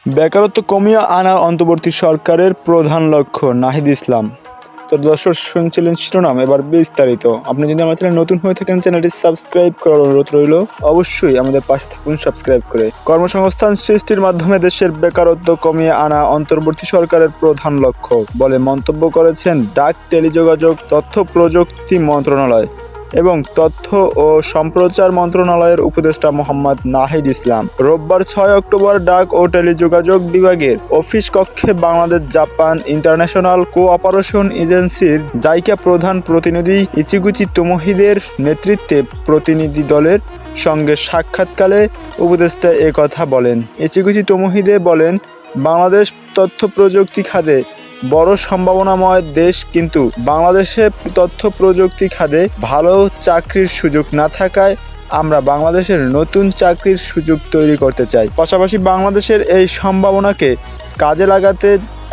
বেকারত্ব কমিয়ে আনা অন্তর্বর্তী সরকারের প্রধান লক্ষ্য। নাহিদ ইসলাম। তো দর্শক শুনছিলেন শিরোনাম, এবার বিস্তারিত। আপনি যদি আমার চ্যানেল নতুন হয়ে থাকেন, চ্যানেলটি সাবস্ক্রাইব করার অনুরোধ রইল। অবশ্যই আমাদের পাশে থাকুন সাবস্ক্রাইব করে। কর্মসংস্থান সৃষ্টির মাধ্যমে দেশের বেকারত্ব কমিয়ে আনা অন্তর্বর্তী সরকারের প্রধান লক্ষ্য বলে মন্তব্য করেছেন ডাক, টেলিযোগাযোগ, তথ্য প্রযুক্তি মন্ত্রণালয় এবং তথ্য ও সম্প্রচার মন্ত্রণালয়ের উপদেষ্টা মোহাম্মদ নাহিদ ইসলাম। রোববার ৬ অক্টোবর ডাক ও টেলিযোগাযোগ বিভাগের অফিস কক্ষে বাংলাদেশ জাপান ইন্টারন্যাশনাল কোঅপারেশন এজেন্সির জাইকা প্রধান প্রতিনিধি ইচিগুচি তোমোহিদের নেতৃত্বে প্রতিনিধি দলের সঙ্গে সাক্ষাৎকালে উপদেষ্টা একথা বলেন। ইচিগুচি তোমোহিদে বলেন, বাংলাদেশ তথ্য প্রযুক্তি খাতে বড় সম্ভাবনাময় দেশ, কিন্তু বাংলাদেশে তথ্য প্রযুক্তি খাতে ভালো চাকরির সুযোগ না থাকায় আমরা বাংলাদেশের নতুন চাকরির সুযোগ তৈরি করতে চাই। পাশাপাশি বাংলাদেশের এই সম্ভাবনাকে কাজে লাগাতে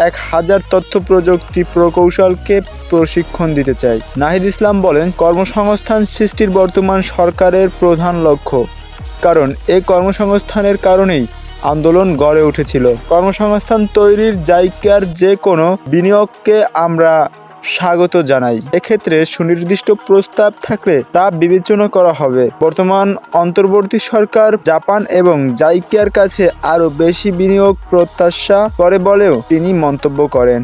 ১,০০০ তথ্য প্রযুক্তি প্রকৌশলকে প্রশিক্ষণ দিতে চাই। নাহিদ ইসলাম বলেন, কর্মসংস্থান সৃষ্টির বর্তমান সরকারের প্রধান লক্ষ্য, কারণ এই কর্মসংস্থানের কারণেই আন্দোলন গড়ে উঠেছিল। কর্মসংস্থান তৈরির জায়গার যে কোনো বিনিয়োগকে আমরা স্বাগত জানাই। এক্ষেত্রে সুনির্দিষ্ট প্রস্তাব থাকলে তা বিবেচনা করা হবে। বর্তমান অন্তর্বর্তী সরকার জাপান এবং জাইকার কাছে আরও বেশি বিনিয়োগ প্রত্যাশা করে বলেও তিনি মন্তব্য করেন।